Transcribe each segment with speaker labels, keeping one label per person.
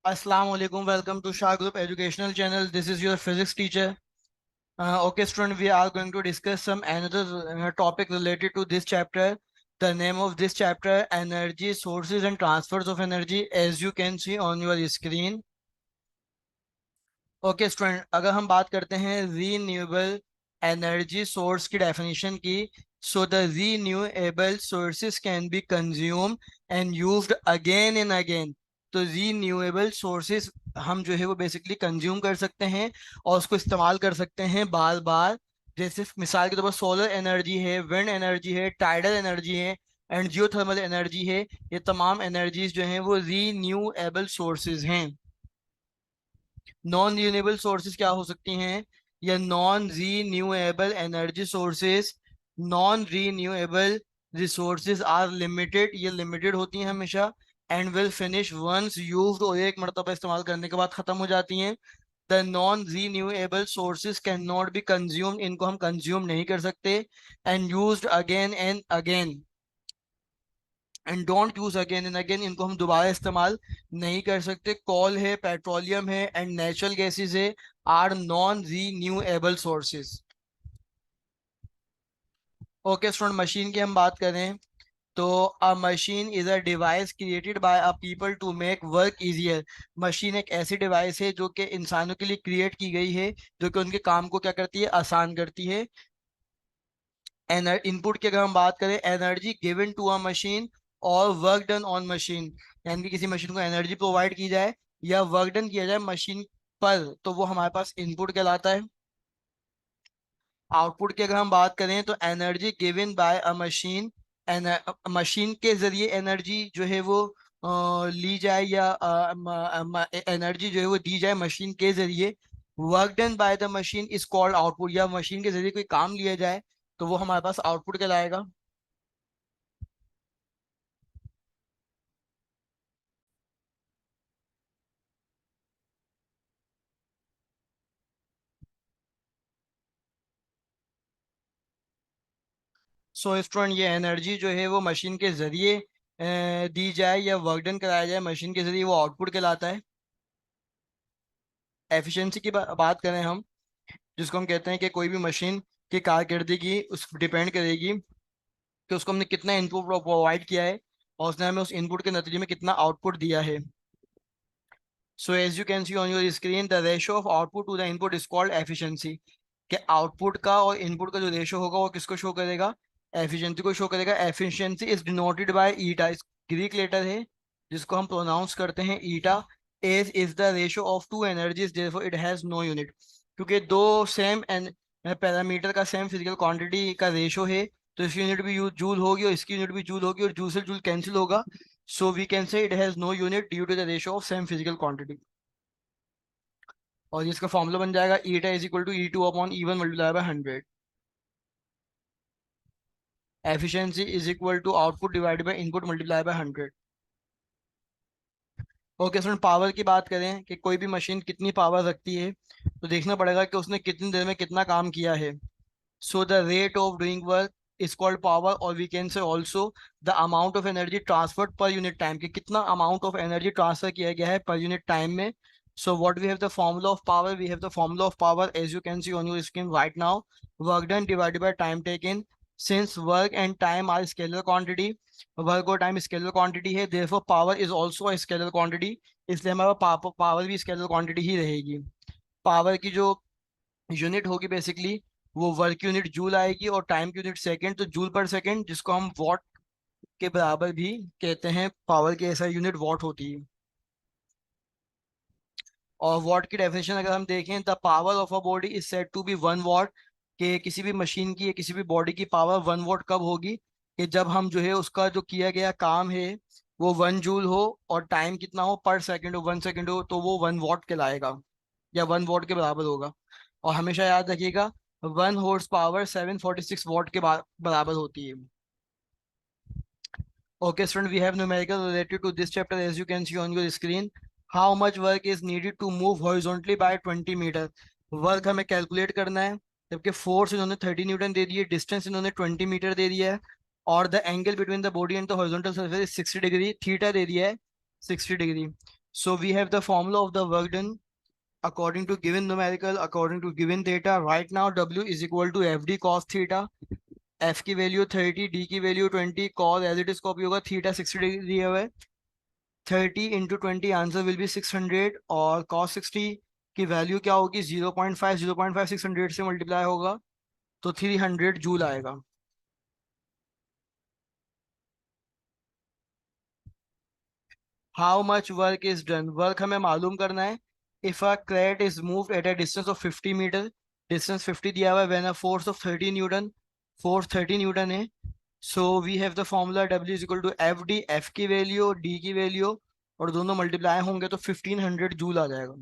Speaker 1: Assalamu alaikum. Welcome to Shah Group Educational Channel. This is your physics teacher. Okay, student, we are going to discuss some another topic related to this chapter. The name of this chapter: energy sources and transfers of energy. As you can see on your screen. Okay student, अगर हम बात करते हैं renewable energy source की definition की, so the renewable sources can be consume and used again and again. तो renewable sources हम जो है वो बेसिकली कंज्यूम कर सकते हैं और उसको इस्तेमाल कर सकते हैं बार बार। जैसे मिसाल के तौर पर सोलर एनर्जी है, विंड एनर्जी है, टाइडल एनर्जी है एंड जियोथर्मल एनर्जी है। ये तमाम एनर्जीज जो हैं वो रीन्यूएबल सोर्सेज हैं। नॉन रीन्यूएबल सोर्सेज क्या हो सकती हैं? या non renewable energy sources, non renewable resources are limited. ये लिमिटेड होती हैं हमेशा and will finish once used, और एक मरतबा इस्तेमाल करने के बाद खत्म हो जाती हैं। The non renewable sources can not be consumed, इनको हम कंज्यूम नहीं कर सकते। And used again and again and don't use again and again, इनको हम दोबारा इस्तेमाल नहीं कर सकते। कॉल है, पेट्रोलियम है एंड नेचुरल गैसेस है, are non renewable sources. Okay student, machine की हम बात करें तो a machine is a device created by a people to make work easier. Machine एक ऐसी डिवाइस है जो कि इंसानों के लिए क्रिएट की गई है, जो कि उनके काम को क्या करती है, आसान करती है। इनपुट की अगर हम बात करें, energy given to a machine और वर्क डन ऑन मशीन, यानी कि किसी मशीन को एनर्जी प्रोवाइड की जाए या वर्क डन किया जाए मशीन पर, तो वो हमारे पास इनपुट कहलाता है। आउटपुट की अगर हम बात करें तो energy given by a machine, machine के जरिए एनर्जी जो है वो ली जाए या एनर्जी जो है वो दी जाए मशीन के जरिए। Work done by the machine is called output, या मशीन के जरिए कोई काम लिया जाए तो वो हमारे पास आउटपुट कहलाएगा। सो स्टूडेंट, ये एनर्जी जो है वो मशीन के जरिए दी जाए या वर्क डन कराया जाए मशीन के जरिए, वो आउटपुट कहलाता है। एफिशिएंसी की बात करें हम, जिसको हम कहते हैं कि कोई भी मशीन की कारकर्दगी उस डिपेंड करेगी कि उसको हमने कितना इनपुट प्रोवाइड किया है और उसने हमें उस इनपुट के नतीजे में कितना आउटपुट दिया है। So as you can see on your screen, the ratio of output to the input is called efficiency. कि आउटपुट का और इनपुट का जो रेशियो होगा वो किसको शो करेगा? एफिशिएंसी को शो करेगा। Efficiency is denoted by eta, Greek letter है जिसको हम प्रोनाउंस करते हैं eta. As is the ratio of two energies, therefore it has no unit. क्योंकि दो सेम पैरामीटर का सेम फिजिकल क्वांटिटी का रेशियो है, तो इसकी यूनिट भी जूल होगी और इसकी यूनिट भी जूल होगी और जूल से जूल कैंसिल होगा। So we can say it has no unit due to the ratio of same physical quantity. और इसका फॉर्मूला बन जाएगा eta is equal to E two upon E one multiply by 100। Efficiency is equal to output divided by input multiply by 100। Okay student, power की बात करें कि कोई भी मशीन कितनी पावर रखती है, तो देखना पड़ेगा कि उसने कितनी देर में कितना काम किया है। So the rate of doing work is called power, और we can say also the amount of energy transferred per unit time, कि कितना अमाउंट ऑफ एनर्जी ट्रांसफर किया गया है पर यूनिट टाइम में। So what we have the formula of power, we have the formula of power as you can see on your screen right now. Work done divided by time taken, since work and time are scalar quantity, work और time scalar quantity है, therefore power is also a scalar quantity, इसलिए हमारा power भी scalar quantity ही रहेगी। Power की जो unit होगी basically, वो वर्क यूनिट जूल आएगी और टाइम की यूनिट सेकंड, तो जूल पर सेकंड, जिसको हम वॉट के बराबर भी कहते हैं। पावर की ऐसा यूनिट वॉट होती है। और वॉट की डेफिनेशन अगर हम देखें, the power of a body is said to be 1 watt. कि किसी भी मशीन की या किसी भी बॉडी की पावर 1 वॉट कब होगी? कि जब हम जो है उसका जो किया गया काम है वो 1 जूल हो और टाइम कितना हो, पर सेकंड हो, 1 सेकंड हो, तो वो 1 वॉट कहलाएगा या 1 वॉट के बराबर होगा। और हमेशा याद रखिएगा, 1 हॉर्स पावर 746 वॉट के बराबर होती है। Okay, student, we have numerical related to this chapter as you can see on your screen. How much work is needed to move horizontally by 20 meter? Work हमें कैलकुलेट करना है, जबकि force इन्होंने 30 Newton दे दिए, डिस्टेंस इन्होंने 20 metre दे दिया है, और the angle between the body and the horizontal surface 60 degree, theta दे दिया है 60 degree. So we have the formula of the work done according to given numerical, according to given data. Right now W is equal to FD cos theta. F की value 30, D की value 20, cos as it is copy होगा, theta 60 degree दिया हुआ है। 30 × 20 answer will be 600, और cos 60 की value क्या होगी, 0.5, 0.5 600 से मल्टीप्लाई होगा तो 300 जूल आएगा। How much work is done, work हमें मालूम करना है। If a crate is moved at a distance of 50 metre, distance 50 दिया हुआ है, when a force of 30 newton, force 30 newton है। So we have the formula W is equal to F D, F की वैल्यू डी की वैल्यू, और दोनों मल्टीप्लाई होंगे तो 1500 जूल आ जाएगा।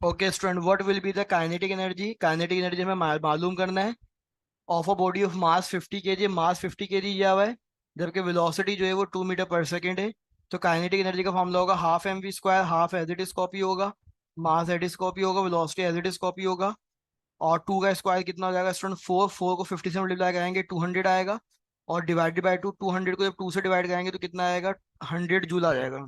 Speaker 1: Okay student, what will be the kinetic energy, kinetic energy हमें मालूम करना है। Of a body of mass 50 kg, mass 50 kg दिया हुआ है, जबकि वेलोसिटी जो है वो 2 मीटर पर सेकेंड है। तो काइनेटिक एनर्जी का फॉर्मूला होगा half mv², half as it is copy होगा, mass as it is copy होगा, velocity as it is copy होगा। और टू का स्क्वायर कितना हो जाएगा स्टूडेंट, 4, 4 को 50 से मल्टीप्लाई करेंगे 200 आएगा, और डिवाइडेड बाई टू, 200 को जब 2 से डिवाइड करेंगे तो कितना आएगा, 100 जूल आ जाएगा।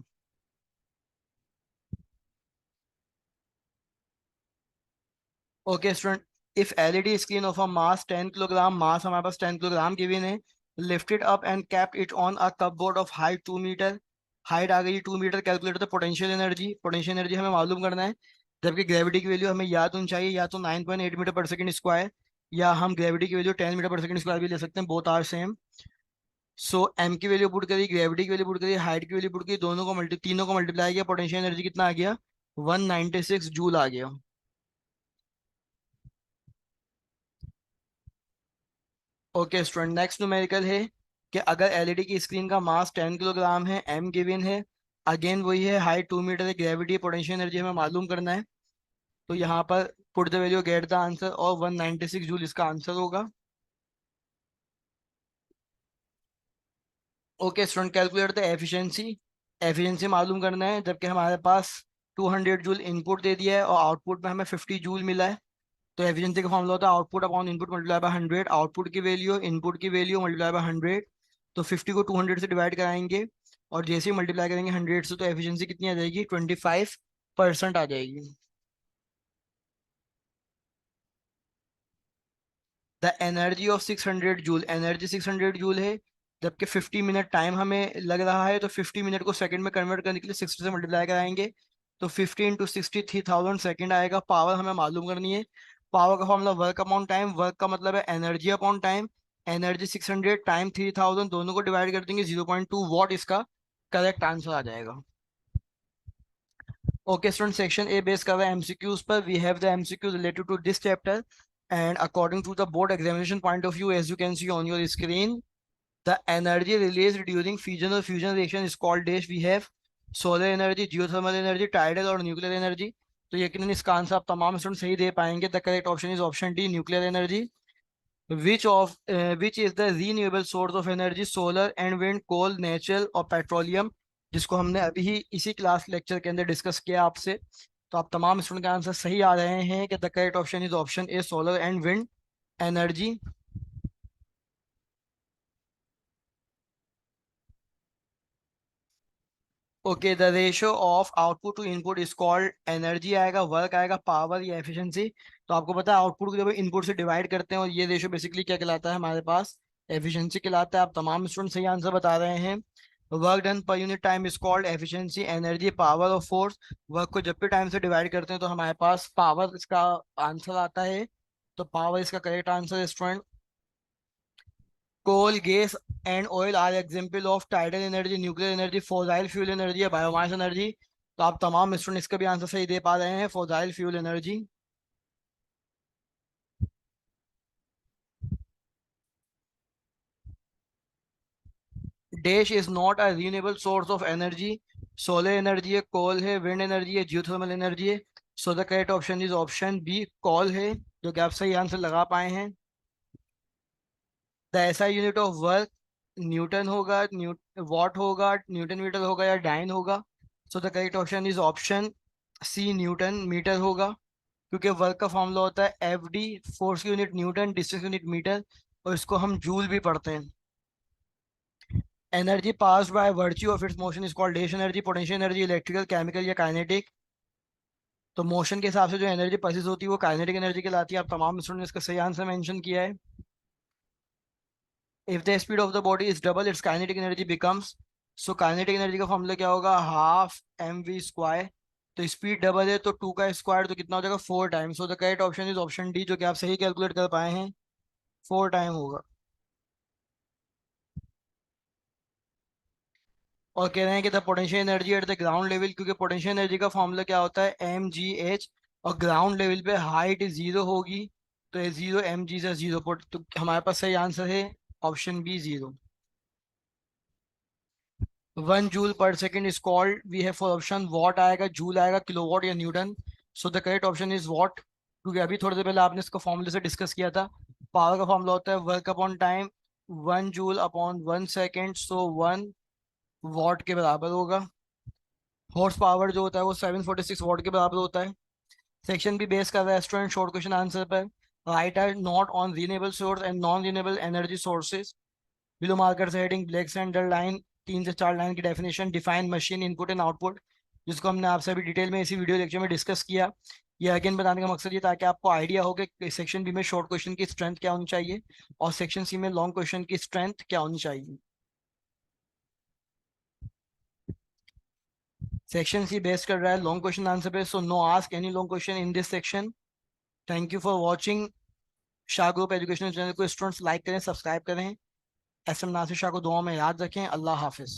Speaker 1: Okay student, if LED screen of a mass 10 kilogram, mass हमारे पास 10 किलोग्राम गिवन है, lifted up and kept it on a cupboard of height 2 metre, height आ गई 2 metre, calculate the potential energy, potential energy हमें मालूम करना है। जबकि ग्रेविटी की वैल्यू हमें या तो चाहिए, या तो 9.8 मीटर पर सेकेंड स्क्वायर, या हम ग्रेविटी की value 10 meter per second square भी ले सकते हैं, both are same. So M की वैल्यू पुट करी, ग्रेविटी की वैल्यू पुट करी, हाइट की वैल्यू पुट करी, तीनों को मल्टीप्लाई किया, पोटेंशियल एनर्जी कितना आ गया, 196 जूल आ गया। ओके स्टूडेंट, नेक्स्ट न्यूमेरिकल है कि अगर एलईडी की स्क्रीन का मास 10 किलोग्राम है, एम गिवन है, अगेन वही है, हाइट 2 मीटर है, ग्रेविटी पोटेंशियल एनर्जी हमें मालूम करना है। तो यहाँ पर put the value, get the answer, और 196 जूल इसका आंसर होगा। Okay student, calculate the efficiency, efficiency मालूम करना है, जबकि हमारे पास 200 जूल इनपुट दे दिया है और आउटपुट में हमें 50 जूल मिला है। तो एफिशिएंसी का फॉर्मूला होता है output upon input multiply by 100, output की वैल्यू इनपुट की वैल्यू मल्टीप्लाई बाय 100। तो 50 को 200 से डिवाइड कराएंगे, और जैसे ही मल्टीप्लाई करेंगे 100 से, तो एफिशिएंसी कितनी आ जाएगी, 25% आ जाएगी। The energy of 600 joule, energy 600 joule है, जबकि 50 मिनट टाइम हमें लग रहा है, तो 50 मिनट को सेकंड में कन्वर्ट करने के लिए 60 से मल्टीप्लाई कराएंगे, तो 50 × 60 3000 सेकेंड आएगा। पावर हमें मालूम करनी है, पावर का formula work upon time, work का मतलब है energy upon time, energy 600 time 3000, दोनों को डिवाइड कर देंगे 0.2 वॉट, इसका करेक्ट आंसर आ जाएगा। Okay student, section A base कर रहा है एमसीक्यूज पर। We have the MCQ related to this chapter, and according to the board examination point of view, as you can see on your screen, the energy released during fission or fusion reaction is called dash. We have solar energy, geothermal energy, tidal और nuclear energy। तो यकीनन इसका answer आप तमाम student सही दे पाएंगे। The correct option is option D, nuclear energy. Which is the renewable source of energy, solar and wind, coal, natural और पेट्रोलियम, जिसको हमने अभी ही इसी क्लास लेक्चर के अंदर डिस्कस किया आपसे। तो आप तमाम स्टूडेंट का आंसर सही आ रहे हैं कि the correct option is option A, solar and wind energy. Okay, the ratio of output to input is called, energy आएगा, वर्क आएगा, पावर या एफिशिएंसी। तो आपको पता है आउटपुट को जब इनपुट से डिवाइड करते हैं, और ये रेशियो बेसिकली क्या कहलाता है हमारे पास, एफिशिएंसी कहलाता है। आप तमाम स्टूडेंट सही आंसर बता रहे हैं। वर्क डन पर unit time is called efficiency, energy, power और फोर्स। वर्क को जब भी टाइम से डिवाइड करते हैं तो हमारे पास पावर इसका आंसर आता है। तो पावर इसका करेक्ट आंसर है student. Coal, gas and oil are example of tidal energy, nuclear energy, fossil fuel energy या बायोमास एनर्जी। तो आप तमाम स्टूडेंट इसका भी आंसर सही दे पा रहे हैं, fossil fuel energy. Dash is not a renewable source of energy, solar energy है, कोल है, विंड एनर्जी है, जियोथर्मल एनर्जी है। So the correct option is option B, coal है, जो कि आप सही आंसर लगा पाए हैं। The SI unit of work, newton होगा, वॉट होगा, न्यूटन मीटर होगा, या डाइन होगा। So the correct option is option C, newton meter होगा, क्योंकि वर्क का फॉर्मूला होता है एफ डी, फोर्स की unit newton, distance unit meter, और इसको हम जूल भी पढ़ते हैं। Energy possessed by virtue of its motion is called dash energy, potential energy electrical, chemical या काइनेटिक। तो मोशन के हिसाब से जो एनर्जी परसिस्ट होती है वो काइनेटिक एनर्जी कहलाती है। आप तमाम स्टूडेंट ने इसका सही आंसर मेंशन किया है। If the speed of the body is double it's kinetic energy becomes, so kinetic energy का फॉर्मूला क्या होगा, हाफ एम वी स्क्वायर। तो स्पीड डबल है तो टू का स्क्वायर तो कितना हो जाएगा, 4 time. So the correct option is option D, जो कि आप सही कैलकुलेट कर पाए हैं, 4 टाइम होगा। और कह रहे हैं कि the potential energy at the ground level, क्योंकि पोटेंशियल एनर्जी का फॉर्मूला क्या होता है, एम जी एच। और ग्राउंड लेवल पे हाइट जीरो होगी, तो ये जीरो एम जी से जीरो। तो हमारे पास सही आंसर है option B, zero. 1 joule per second is called, we have four option watt आएगा, जूल आएगा, किलोवाट या newton. So the correct option is watt, क्योंकि अभी थोड़ी देर पहले आपने इसको फॉर्मूले से डिस्कस किया था। पावर का फॉर्मूला होता है work upon time, 1 joule upon 1 second, so 1 what के बराबर होगा। हॉर्स पावर जो होता है वो 746 वॉट के बराबर होता है। सेक्शन भी बेस कर रहा है स्टूडेंट शॉर्ट क्वेश्चन आंसर पर। Write a note on renewable source and non renewable energy sources, below marker से हेडिंग ब्लैक से अंडर लाइन, 3 से 4 लाइन की definition, define machine input and output, जिसको हमने आपसे अभी डिटेल में इसी वीडियो लेक्चर में डिस्कस किया। ये अगेन बताने का मकसद ये, ताकि आपको आइडिया हो कि सेक्शन बी में शॉर्ट क्वेश्चन की स्ट्रेंथ क्या होनी चाहिए और सेक्शन सी में लॉन्ग क्वेश्चन की स्ट्रेंथ क्या होनी चाहिए। सेक्शन सी बेस कर रहा है लॉन्ग क्वेश्चन आंसर पे, so know ask any long question in this section. Thank you for watching Shah group educational channel को। स्टूडेंट्स लाइक करें, सब्सक्राइब करें। एस एम नासिर शाह को दुआ में याद रखें। अल्लाह हाफिज।